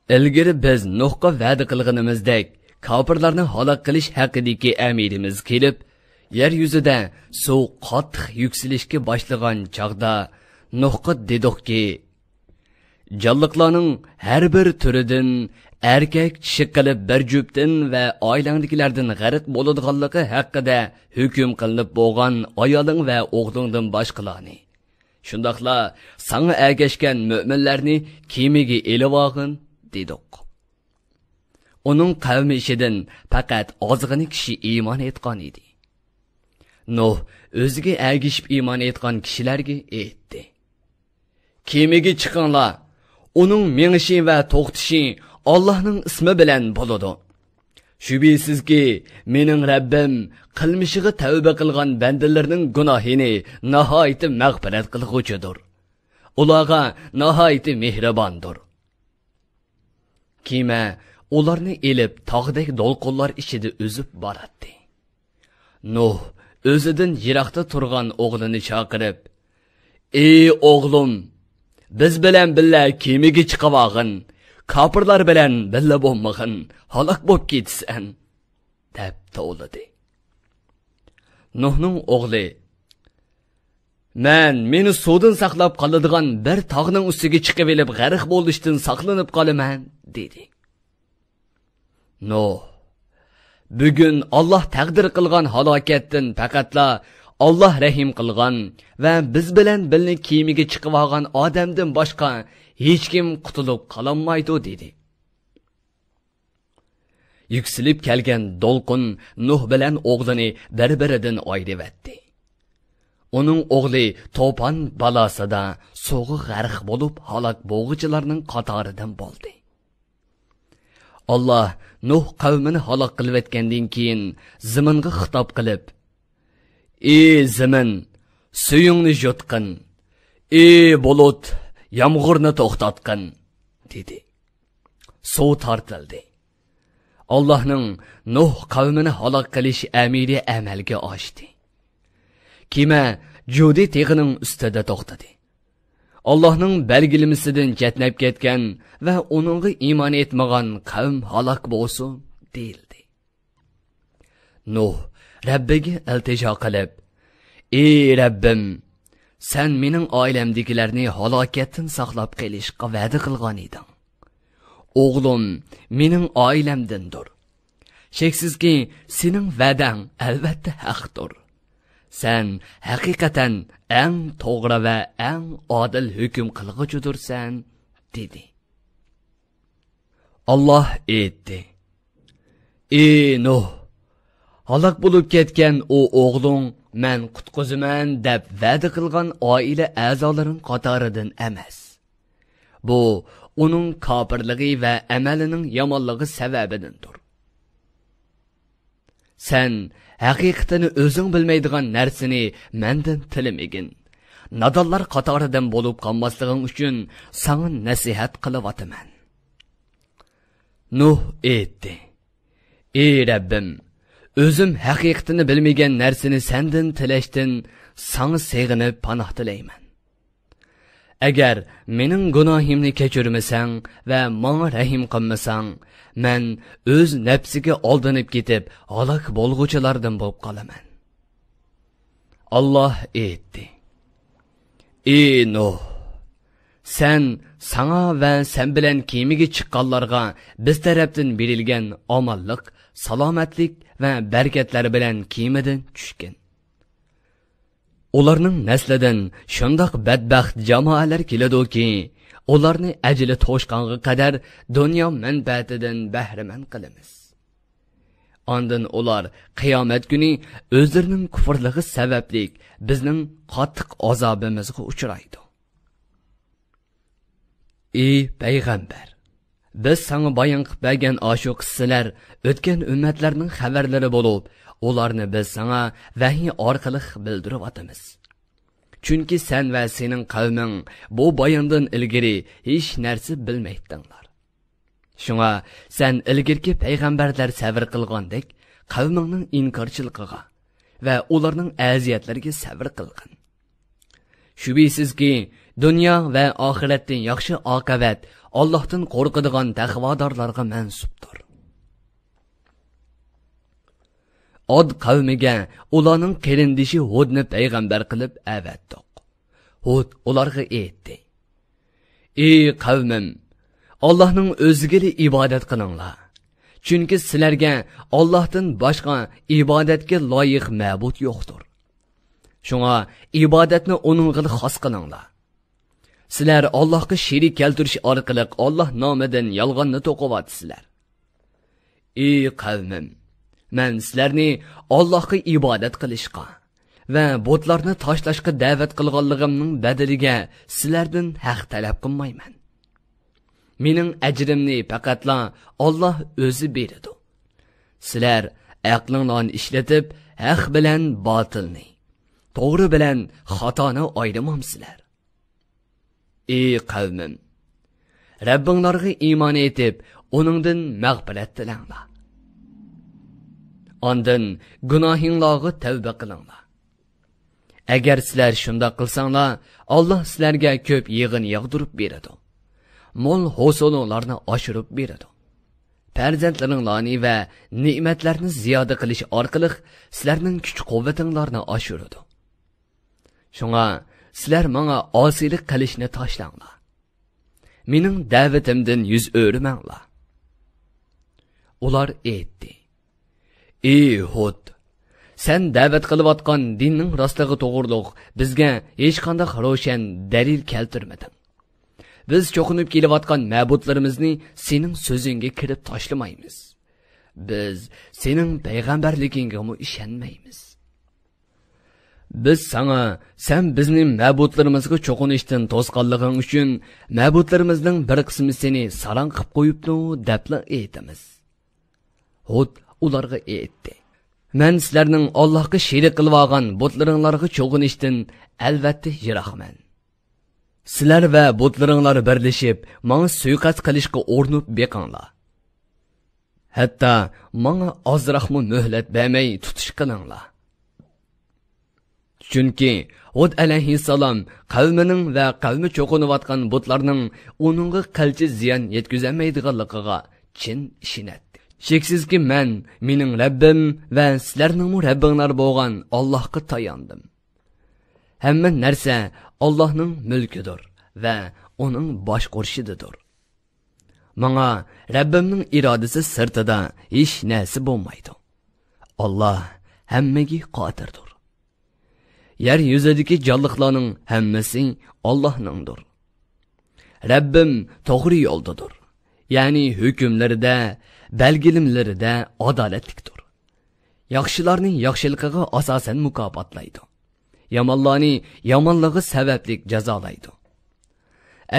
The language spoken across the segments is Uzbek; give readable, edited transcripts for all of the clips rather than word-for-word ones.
ilgari biz Nuhga va'da qilganimizdek kofirlarni halok qilish haqidagi amirimiz kelib, yer yuzida suv qattiq yukselishga boshlagan chaqda Nuhga dedikki, jonliqlarning har bir turidan erkak kishi qilib bir juftdan va oilandagilardan g'arq bo'ladiganligi haqida hukm qilinib bo'lgan ayoling va o'g'lingdan boshqalarni, shundaqla sana ergashgan mo'minlarni kemiga elib olgin dedik. Uning qavmi ishidan faqat ozg'ina kishi iymon etgan edi. Nuh o'ziga ergishib iymon etgan kishilarga aytdi: kemiga chiqinglar, uning mengishi va to'xtishi Allah'ның ismi bilan bo'ladi. Shubhisizki, mening Rabbim qilmishiga tavba qilgan bandalarning gunohini nihoyat mag'firat qilg'uchidir. Ularga nihoyat mehribondir. Kema ularni elib tog'dek do'lqinlar ichida o'zib boradi. Nuh o'zidan yiroqda turgan o'g'lini chaqirib: "Ey o'g'lim, biz bilan birga kemaga chiqib olgin. Kofirlar bilan birga bo'lmag'in, halok bo'lib ketsan" deb to'ladi. Nuhning o'g'li: meni suvdan saqlab qoladigan bir tog'ning ustiga chiqib elib g'arq bo'lishdan saqlanib qolaman dedi. Nuh: bugun Alloh taqdir qilgan halokatdan faqatla Alloh rahim qilgan va biz bilan birga kemiga chiqib olgan odamdan boshqa hech kim qutulib qolmaydi dedi. Yuksilib kelgan do'lqin Nuh bilan o'g'lini bir-biridan ayiribdi. Uning o'g'li to'pon balosida suvga g'arq bo'lib halok bo'lg'uchilarning qatoridan bo'ldi. Alloh Nuh qavmini halok qilib etgandan keyin zaminga xitob qilib: "Ey zamin, suyingni yutqin. Ey bulut, yomg'irni to'xtatqin" dedi. Suv tortildi. Allohning Nuh qavmini halok qilish amiri amalga oshdi. Kema Judi teg'ining ustida to'xtadi. Allohning belgilimisidan chetnab ketgan va uningga iymon etmagan qavm halok bo'lsin deyildi. Nuh Rabbiga iltijo qilib: "Ey Rabbim, sen mening oilamdagilarni halokatdan saqlab qolishga va'da qilgan eding. O'g'lim mening oilamdandir. Sheksizki, sening va'dang albatta haqdir. Sen haqiqatan eng to'g'ri va eng odil hukm qilg'uchidirsan" dedi. Alloh aytdi: "Ey Nuh, halok bo'lib ketgan o o'g'ling men qutqizaman deb va'da qilgan oila a'zolarining qatoridan emas. Bu uning kofirligi va amalining yomonligi sababidandir. Sen haqiqatini o'zing bilmaydigan narsani mendan tilamagin. Nadonlar qatoridan bo'lib qolmasliging uchun sana nasihat qilyapman." Nuh aytdi: "Ey Rabbim, o'zim haqiqatini bilmagan narsani sendan tilashdan sana seg'inib panoh tilayman. Agar mening gunohimni kechirmasang va menga rahim qilmasang, men o'z nafsiga aldanib ketib, halok bo'lg'uchilardan bo'lib qolaman." Alloh aytdi: "Ey Nuh, sen sana va sen bilan kemiga chiqqanlarga biz tarafdan berilgan omonlik, salomatlik va barakatlari bilan kemadan tushgin. Ularning naslidan shundoq badbaxt jamoalar keladoki, ularni ajli to'shqonga qadar dunyo manfaatidan bahramand qilamiz. Ondan ular qiyomat kuni o'zlarining kufrligi sababli bizning qattiq azobimizga uchraydi." Ey payg'ambar, biz sana bayon qilib bergan ashu qissalar o'tgan ummatlarning xabarlari bo'lib, ularni biz sana vahiy orqali bildirib atamiz. Chunki sen va sening qavming bu bayondan ilgari hech narsa bilmaydinglar. Shunga sen ilgirki payg'ambarlar sabr qilgandek, qavmingning inkorchiligiga va ularning aziyatlariga sabr qilgin. Shubhisizki, dunyo va oxiratdan yaxshi oqibat Allohdan qo'rqadigan taqvodorlarga mansubdir. Od qavmiga ularning qarindishi Hudni payg'ambar qilib avatdiq. Hud ularga aytdi: "Ey qavmim, Allohning o'ziga ibodat qilinglar. Chunki sizlarga Allohdan boshqa ibodatga loyiq ma'bud yo'qdir. Shunga ibodatni uningga xos qilinglar. Sizlar Allohga sherik keltirish orqali Alloh nomidan yolg'onni to'qivatsizlar. Ey qavmim, men sizlarni Allohga ibodat qilishga va butlarni tashlashga da'vat qilganligimning badaliga sizlardan haq talab qilmayman. Mening ajrimni faqatla Alloh o'zi beradi. Sizlar aqlinglarni ishlatib, haq bilan botilni, to'g'ri bilan xatoni ayrimamsizlar. Ey qavmim, Rabbinglarga iymon etib, uningdan mag'firat tilanglar. Ondan gunohinglarga tavba qilinglar. Agar sizlar shunda qilsanglar, Alloh sizlarga ko'p yig'in yig'dirib beradi. Mol hosollarni oshirib beradi. Farzandlaringlarni va ne'matlarni ziyoda qilish orqali sizlarning kuch-quvvatinglarni oshiradi. Shunga sizlar menga osiylik qilishni tashlanglar. Mening da'vatimdan yuz o'rmanglar." Ular aytdi: "Ey Hud, sen da'vat qilayotgan dinning rostligi to'g'riliq bizga hech qanday ro'shan dalil keltirmading. Biz cho'qinib kelayotgan ma'budlarimizni sening so'zingga kirib tashlamaymiz. Biz sening payg'ambarligingga ishonmaymiz. Biz sana sen bizning ma'budlarimizga cho'qinishdan to'sqanliging uchun ma'budlarimizning bir qismi seni salon qilib qo'yibdi debla aytamiz." Hud ularga aytdi: "Men sizlarning Allohga sherik qilib olgan butlaringlarga cho'qinishdan albatta yiroqman. Sizlar va butlaringlar birlashib, menga suiqasd qilishga o'rnib beqinglar. Hatto menga ozroqmi muhlat bermay tutish qilinglar." Chunki Hud alayhissalom qavmining va qavmi cho'qinayotgan butlarning uningga qilchi ziyon yetkazolmaydiganligiga chin ishonadi. Cheksizki men mening Rabbim va sizlarning Rabbinglar bo'lgan Allohga tayandim. Hamma narsa Allohning mulkidir va uning boshqarishidir. Menga Rabbimning irodasi sirtida hech narsa bo'lmaydi. Alloh hammaga qodirdir. Yer yuzidagi jonliqlarning hammasi Allohningdir. Rabbim to'g'ri yo'ldadir. Ya'ni hukmlarida, belgilimlarida adolatlikdir. Yaxshilarning yaxshiligiga asosan mukofotlaydi. Yomonlarni yomonligi sababli jazolaydi.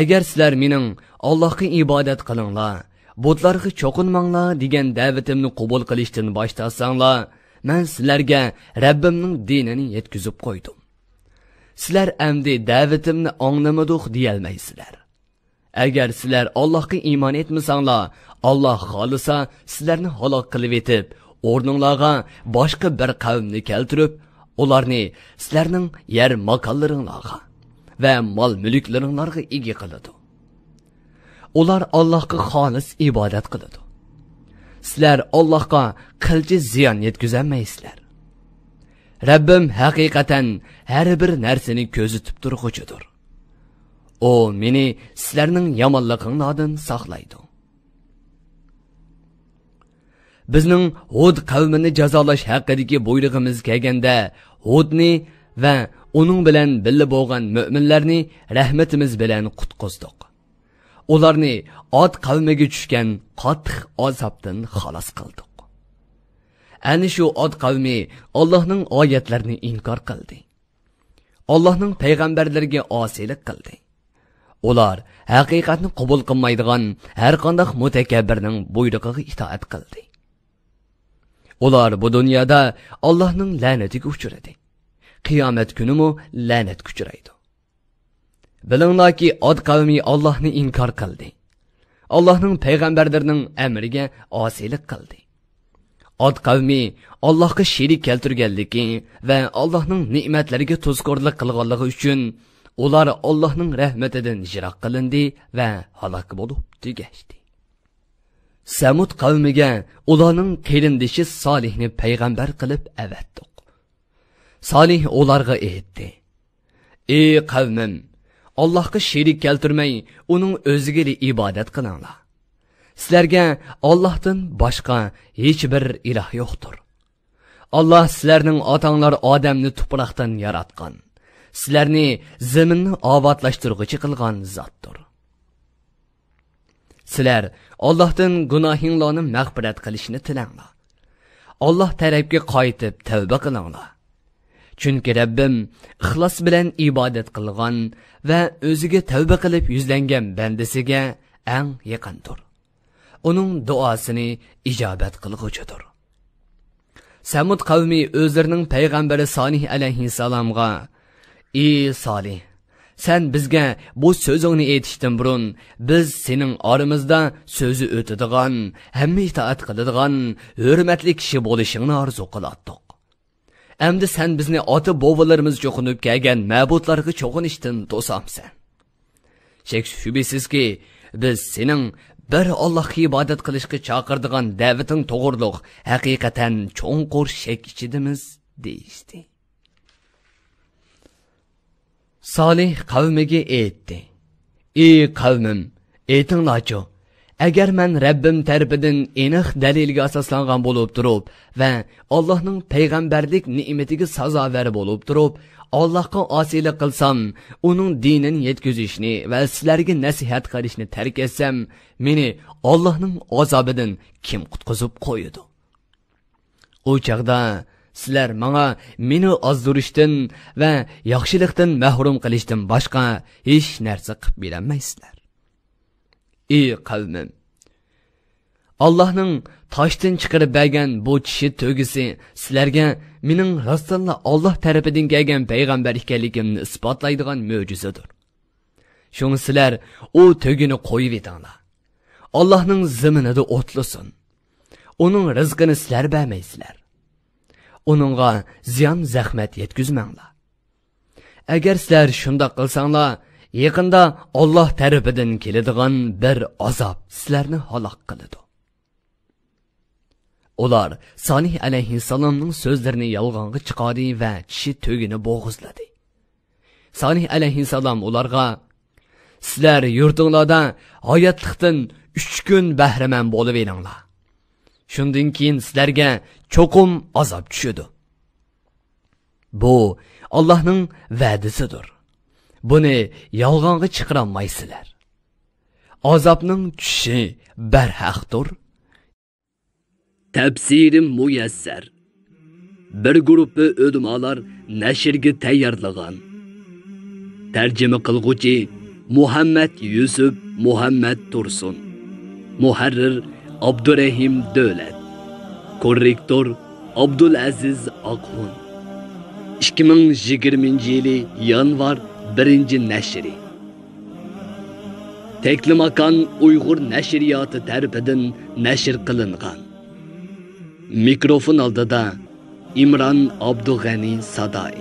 Agar sizlar mening Allohga ibodat qilinglar, butlarga cho'qinmanglar degan da'vatimni qabul qilishdan bosh tortsanglar, men sizlarga Rabbimning dinini yetkazib qo'ydim. Sizlar endi da'vatimni anglamadik deyolmaysizlar. Agar sizlar Allohga iymon etmasanglar, Alloh xolisa sizlarni halok qilib etib, o'rninglarga boshqa bir qavmni keltirib, ularni sizlarning yer makonlaringlarga va mol mulklaringlarga ega qiladi. Ular Allohga xolis ibodat qiladi. Sizlar Allohga qilchi ziyon yetkazolmaysizlar. Rabbim haqiqatan har bir narsani ko'zitib turg'uchidir. O meni sizlarning yomonliginglardan saqlaydi. Bizning Hud qavmini jazolash haqidagi buyrug'imiz kelganda, Hudni va uning bilan birga bo'lgan mu'minlarni rahmatimiz bilan qutqizdik. Ularni Od qavmiga tushgan qattiq azobdan xalos qildik. Ani shu Od qavmi Allohning oyatlarini inkor qildi. Allohning payg'ambarlariga osiylik qildi. Ular haqiqatni qabul qilmaydigan har qanday mutakabbirning buyrug'iga itoat qildi. Ular bu dunyoda Allohning la'natiga uchradi. Qiyomat kunimi la'nat kuchiraydi. Bilinglarki, Od qavmi Allohni inkor qildi. Allohning payg'ambarlarining amriga osiylik qildi. Od qavmi Allohga sherik keltirganligi va Allohning ne'matlariga tuzkorlik qilganligi uchun ular Allohning rahmatidan yiroq qilindi va halok bo'lib tugashdi. Samud qavmiga ularning qarindishi Solihni payg'ambar qilib avatdiq. Solih ularga aytdi: "Ey qavmim, Allohga sherik keltirmay, uning o'ziga ibodat qilinglar. Sizlarga Allohdan boshqa hech bir iloh yo'qdir. Allah sizlarning otanglar Odamni tuproqdan yaratgan, sizlarni zaminni obodlashtiruvchi qilgan zotdir. Sizlar Allohdan gunohinglarni mag'firat qilishni tilanglar. Alloh tarafga qaytib tavba qilinglar. Chunki Rabbim ixlos bilan ibodat qilgan va o'ziga tavba qilib yuzlangan bandasiga eng yaqindir. Uning duosini ijobat qilg'uchidir." Samud qavmi o'zlarining payg'ambari Solih alayhissalomga: "Ey Solih, sen bizga bu so'zingni aytishdan burun biz sening oramizda so'zi o'tadigan, hamma itoat qiladigan, hurmatli kishi bo'lishingni orzu qilardik. Endi sen bizni ota bobolarimiz cho'qinib kelgan ma'budlarga cho'qinishdan to'samsan. Shek shubhisizki, biz sening bir Allohga ibodat qilishga chaqiradigan da'vating to'g'riliq haqiqatan cho'nqur shak ichidamiz" deyishdi. Solih qavmiga aytdi: "Ey qavmim, aytinglarchi, agar men Rabbim tarafidan aniq dalilga asoslangan bo'lib turib va Allohning payg'ambarlik ne'matiga sazovor bo'lib turib, Allohga osiylik qilsam, uning dinini yetkazishni va sizlarga nasihat qilishni tark etsam, meni Allohning azobidan kim qutqizib qo'yadi? O chaqda sizlar menga meni ozdurishdan va yaxshilikdan mahrum qilishdan boshqa hech narsa qilib berolmaysizlar. Ey qavmim, Allohning toshdan chiqarib bergan bu kishi to'gisi sizlarga mening rostilla Alloh tarafidan kelgan payg'ambar ekanligimni isbotlaydigan mo'jizadir. Shuni sizlar u to'gini qo'yib etinglar. Allohning zaminida o'tlasin. Uning rizqini sizlar bermaysizlar. Uningga ziyon zahmat yetkazmanglar. Agar sizlar shunday qilsanglar, yaqinda Alloh tarafidan keladigan bir azob sizlarni halok qiladi." Ular Solih alayhissalomning so'zlarini yolg'onga chiqardi va kishi to'gini bo'g'izladi. Solih alayhissalom ularga: "Sizlar yurtinglarda hayotlikdan 3 kun bahramand bo'lib eringlar. Shundan keyin sizlarga cho'qim azob tushadi. Bu Allohning va'dasidir. Buni yolg'onga chiqarolmaysizlar. Azobning tushishi barhaqdir." Tafsiri muyassar. Bir guruhi o'limalar nashrga tayyorlagan. Tarjima qilguvchi Muhammad Yusuf Muhammad Tursun. Muharrir Abdurrahim Davlat. Korrektor Abdulaziz Aqhun. 2020-yili yanvar 1-nashri. Teklimakan Uyg'ur nashriyoti tarafidan nashr qilingan. Mikrofon oldida İmran Abdug'ani Sadai.